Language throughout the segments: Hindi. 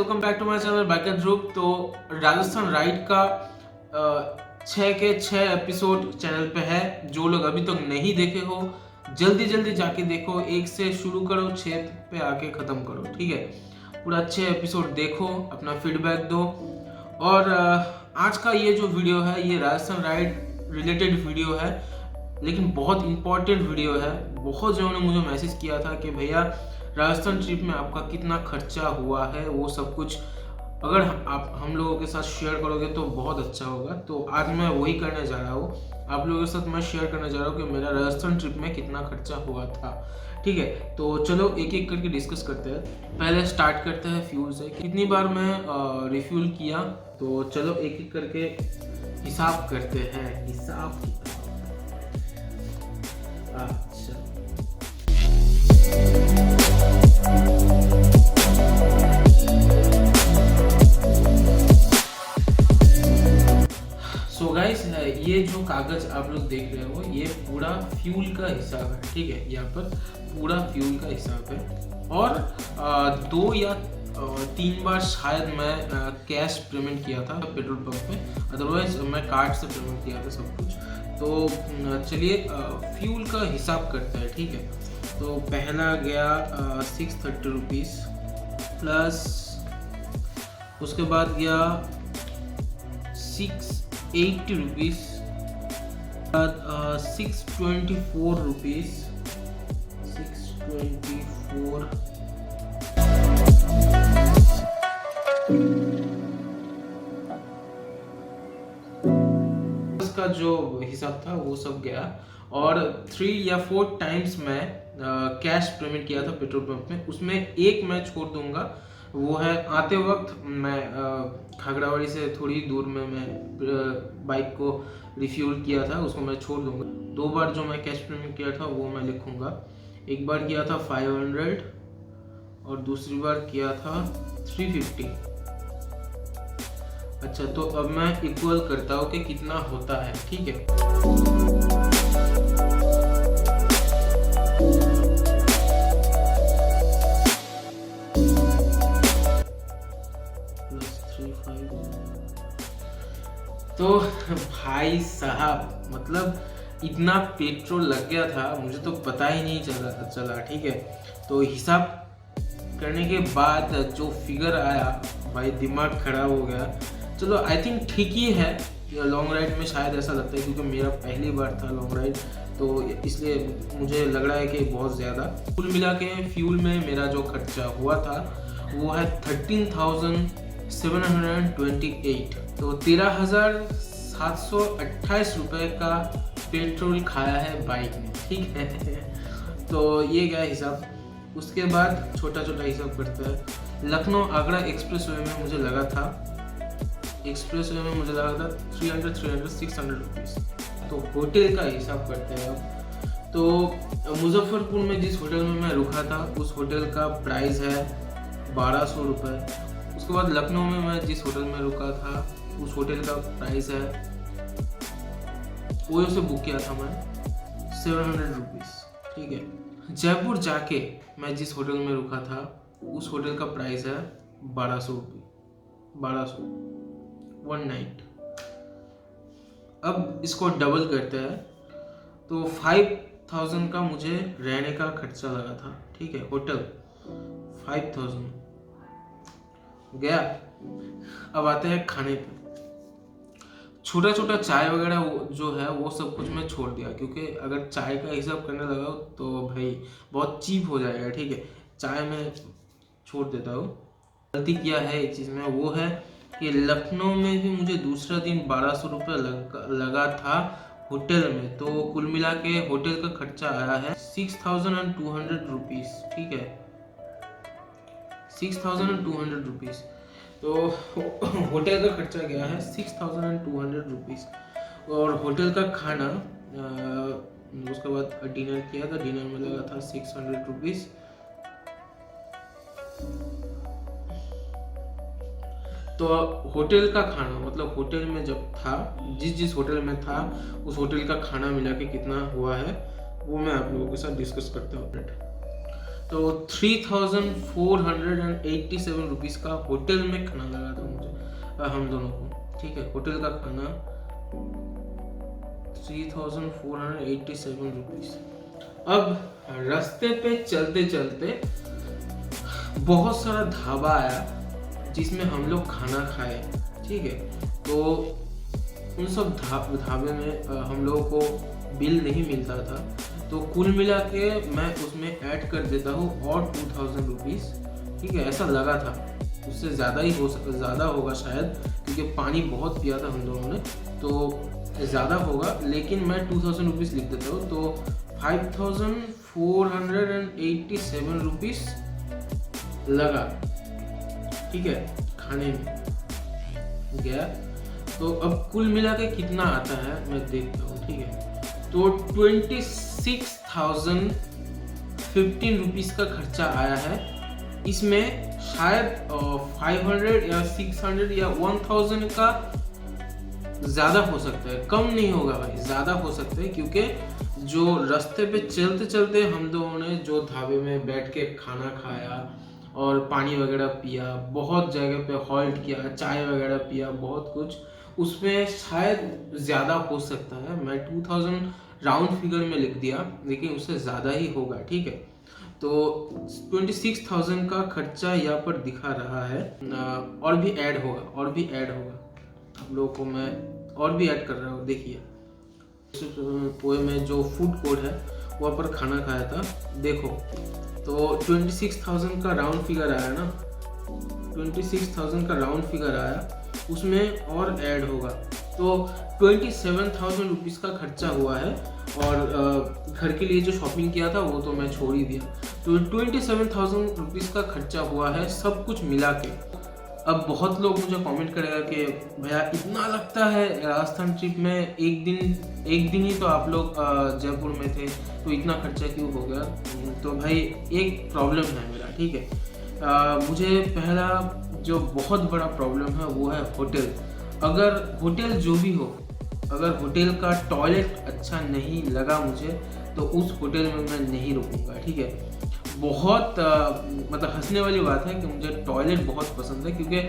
Welcome back to my channel biker Dhruv. तो राजस्थान राइड का 6 के 6 एपिसोड चैनल पे है। जो लोग अभी तक नहीं देखे हो जल्दी जाके देखो। 1 से शुरू करो, 6 पे आके ख़त्म करो, ठीक है। पूरा 6 एपिसोड देखो, अपना फीडबैक दो। और आज का ये जो वीडियो है ये राजस्थान राइड रिलेटेड वीडियो है, लेकिन बहुत इंपॉर्टेंट वीडियो है। बहुत जनों ने मुझे मैसेज किया था कि भैया राजस्थान ट्रिप में आपका कितना खर्चा हुआ है, वो सब कुछ अगर आप हम लोगों के साथ शेयर करोगे तो बहुत अच्छा होगा। तो आज मैं वही करने जा रहा हूँ, आप लोगों के साथ मैं शेयर करने जा रहा हूँ कि मेरा राजस्थान ट्रिप में कितना खर्चा हुआ था, ठीक है। तो चलो एक एक करके डिस्कस करते हैं। पहले स्टार्ट करते हैं फ्यूल से, कितनी बार मैं रिफ्यूल किया। तो चलो एक एक करके हिसाब करते हैं। हिसाब अच्छा, सो गाइस, ये जो कागज आप लोग देख रहे हो ये पूरा फ्यूल का हिसाब है, ठीक है। यहाँ पर पूरा फ्यूल का हिसाब है। और 2 या 3 बार शायद मैं कैश पेमेंट किया था पेट्रोल पंप में, अदरवाइज मैं कार्ड से पेमेंट किया था सब कुछ। तो चलिए फ्यूल का हिसाब करते हैं, ठीक है। तो पहला गया 630 रुपीज़ प्लस, उसके बाद गया 680 रुपीज़, 624 रुपीज़, 624, का जो हिसाब था वो सब गया। और 3 या 4 टाइम्स मैं कैश पेमेंट किया था पेट्रोल पंप में। उसमें एक मैं छोड़ दूंगा, वो है आते वक्त मैं खागड़ावाड़ी से थोड़ी दूर में मैं बाइक को रिफ्यूल किया था, उसको मैं छोड़ दूंगा। 2 बार जो मैं कैश पेमेंट किया था वो मैं लिखूंगा। एक बार किया था 500 और दूसरी बार किया था 350। अच्छा, तो अब मैं इक्वल करता हूँ कि कितना होता है, ठीक है। तो भाई साहब, मतलब इतना पेट्रोल लग गया था, मुझे तो पता ही नहीं चला, ठीक है। तो हिसाब करने के बाद जो फिगर आया भाई दिमाग खराब हो गया। चलो आई थिंक ठीक ही है। लॉन्ग राइड में शायद ऐसा लगता है, क्योंकि मेरा पहली बार था लॉन्ग राइड, तो इसलिए मुझे लग रहा है कि बहुत ज़्यादा। कुल मिला के फ्यूल में मेरा जो खर्चा हुआ था वो है 13,728। तो 13,728 रुपये का पेट्रोल खाया है बाइक ने, ठीक है। तो ये गया हिसाब। उसके बाद छोटा हिसाब करते हैं। लखनऊ आगरा एक्सप्रेस वे में मुझे लगा था 300 600 रुपीज़। तो होटल का हिसाब करते हैं अब। तो मुजफ्फरपुर में जिस होटल में मैं रुका था उस होटल का प्राइस है 1200 रुपये। उसके बाद लखनऊ में मैं जिस होटल में रुका था उस होटल का प्राइस है, ओयो से बुक किया था मैं, 700 रुपीज़, ठीक है। जयपुर जाके मैं जिस होटल में रुका था उस होटल का प्राइस है 1200 रुपये, 1200 1 नाइट। अब इसको डबल करते हैं तो 5000 का मुझे रहने का खर्चा लगा था, ठीक है। होटल 5000 गया। अब आते हैं खाने पे। छोटा चाय वगैरह जो है वो सब कुछ मैं छोड़ दिया, क्योंकि अगर चाय का हिसाब करने लगा तो भाई बहुत चीप हो जाएगा, ठीक है। चाय में छोड़ देता हूँ। गलती किया है एक चीज़ में, वो है कि लखनऊ में भी मुझे दूसरा दिन 1200 रुपये लगा था होटल में। तो कुल मिला के होटल का खर्चा आया है 6200 रुपीज़, ठीक है, 6200 रुपीज़। तो होटल का खर्चा गया है 6200 रुपीज़। और होटल का खाना उसके बाद डिनर किया था, डिनर में लगा था 600 रुपीज़। तो होटल का खाना, मतलब होटल में जब था, जिस होटल में था उस होटल का खाना मिला के कितना हुआ है वो मैं आप लोगों के साथ डिस्कस करता हूँ। तो 3487 रुपीज़ का होटल में खाना लगा था मुझे, हम दोनों को, ठीक है। होटल का खाना 3487 रुपीज़। अब रास्ते पे चलते चलते बहुत सारा ढाबा आया जिसमें हम लोग खाना खाए, ठीक है। तो उन सब ढाबे में हम लोगों को बिल नहीं मिलता था, तो कुल मिला के मैं उसमें ऐड कर देता हूँ और 2000 रुपीज़, ठीक है। ऐसा लगा था, उससे ज़्यादा ही ज़्यादा होगा शायद, क्योंकि पानी बहुत पिया था हम दोनों ने, तो ज़्यादा होगा, लेकिन मैं 2000 रुपीज़ लिख देता हूँ। तो 5487 रुपीज़ लगा, ठीक है, खाने में गया। तो अब कुल मिला के कितना आता है मैं देखता हूँ, ठीक है। तो 26,015 रुपीज़ का खर्चा आया है। इसमें शायद 500 या 600 या 1000 का ज़्यादा हो सकता है, कम नहीं होगा भाई, ज़्यादा हो सकता है, क्योंकि जो रास्ते पे चलते चलते हम दोनों ने जो ढाबे में बैठ के खाना खाया और पानी वगैरह पिया, बहुत जगह पे हॉल्ट किया, चाय वगैरह पिया, बहुत कुछ, उसमें शायद ज़्यादा हो सकता है। मैं 2000 राउंड फिगर में लिख दिया, लेकिन उससे ज़्यादा ही होगा, ठीक है। तो 26,000 का खर्चा यहाँ पर दिखा रहा है, और भी ऐड होगा आप लोगों को मैं और भी ऐड कर रहा हूँ। देखिए पोए में जो फूड कोर्ट है वहाँ पर खाना खाया था, देखो, तो 26,000 का राउंड फिगर आया ना, 26,000 का राउंड फिगर आया, उसमें और ऐड होगा, तो 27,000 रुपीज़ का खर्चा हुआ है। और घर के लिए जो शॉपिंग किया था वो तो मैं छोड़ ही दिया। तो 27,000 रुपीज़ का खर्चा हुआ है सब कुछ मिला के। अब बहुत लोग मुझे कमेंट करेगा कि भैया इतना लगता है राजस्थान ट्रिप में, एक दिन ही तो आप लोग जयपुर में थे, तो इतना खर्चा क्यों हो गया। तो भाई एक प्रॉब्लम है मेरा, ठीक है। मुझे पहला जो बहुत बड़ा प्रॉब्लम है वो है होटल। अगर होटल जो भी हो, अगर होटल का टॉयलेट अच्छा नहीं लगा मुझे, तो उस होटल में मैं नहीं रुकूंगा, ठीक है। बहुत मतलब हंसने वाली बात है कि मुझे टॉयलेट बहुत पसंद है, क्योंकि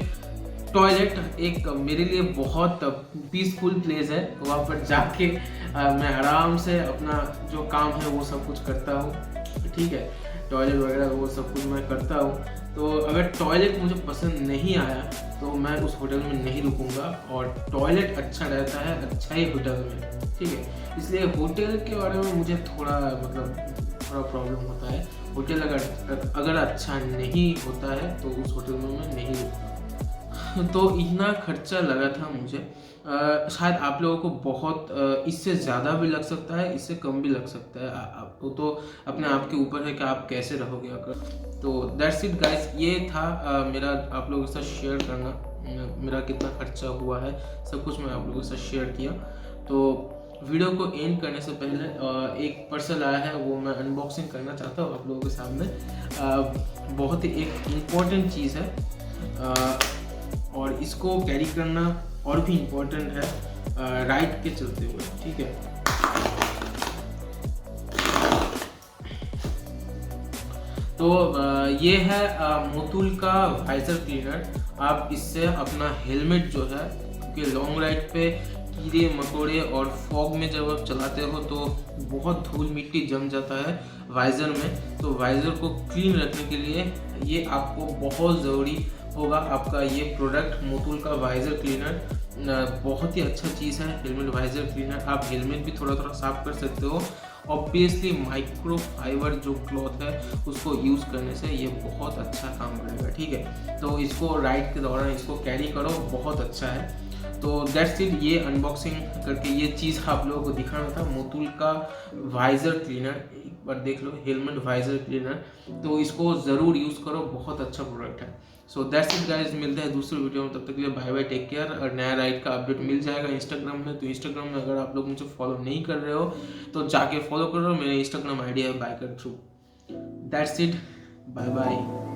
टॉयलेट एक मेरे लिए बहुत पीसफुल प्लेस है। वहाँ पर जाके मैं आराम से अपना जो काम है वो सब कुछ करता हूँ, ठीक है। टॉयलेट वगैरह वो सब कुछ मैं करता हूँ। तो अगर टॉयलेट मुझे पसंद नहीं आया तो मैं उस होटल में नहीं रुकूंगा, और टॉयलेट अच्छा रहता है अच्छा ही होटल में, ठीक है। इसलिए होटल के बारे में मुझे थोड़ा प्रॉब्लम होता है। होटल अगर अच्छा नहीं होता है तो उस होटल में मैं नहीं रुकूंगा। तो इतना खर्चा लगा था मुझे। शायद आप लोगों को बहुत इससे ज़्यादा भी लग सकता है, इससे कम भी लग सकता है, वो तो अपने आप के ऊपर है कि आप कैसे रहोगे अगर। तो दैट्स इट गाइस, ये था मेरा आप लोगों के साथ शेयर करना, मेरा कितना खर्चा हुआ है सब कुछ मैं आप लोगों के साथ शेयर किया। तो वीडियो को एंड करने से पहले एक पार्सल आया है, वो मैं अनबॉक्सिंग करना चाहता हूँ आप लोगों के सामने। बहुत ही एक इम्पॉर्टेंट चीज़ है, और इसको कैरी करना और भी इम्पोर्टेंट है राइड के चलते हुए, ठीक है। तो ये है मोतुल का वाइजर क्लीनर। आप इससे अपना हेलमेट जो है, क्योंकि लॉन्ग राइड पे कीड़े मकोड़े और फॉग में जब आप चलाते हो तो बहुत धूल मिट्टी जम जाता है वाइजर में, तो वाइजर को क्लीन रखने के लिए ये आपको बहुत ज़रूरी होगा। आपका ये प्रोडक्ट मोतुल का वाइजर क्लीनर बहुत ही अच्छा चीज़ है, हेलमेट वाइजर क्लीनर। आप हेलमेट भी थोड़ा थोड़ा साफ कर सकते हो। ऑब्वियसली माइक्रो फाइबर जो क्लॉथ है उसको यूज़ करने से ये बहुत अच्छा काम करेगा, ठीक है। तो इसको राइड के दौरान इसको कैरी करो, बहुत अच्छा है। तो दैट्स इट, ये अनबॉक्सिंग करके ये चीज़ आप लोगों को दिखाना था, मोतुल का वाइजर क्लीनर। एक बार देख लो, हेलमेट वाइजर क्लीनर, तो इसको ज़रूर यूज़ करो, बहुत अच्छा प्रोडक्ट है। सो दैट्स इट गाइस, मिलते हैं दूसरे वीडियो में, तब तक के लिए बाय बाय, टेक केयर। और नया राइड का अपडेट मिल जाएगा इंस्टाग्राम में, तो इंस्टाग्राम में अगर आप लोग मुझे फॉलो नहीं कर रहे हो तो जाके फॉलो करो, मेरा इंस्टाग्राम आईडी है biker through. That's it, bye bye.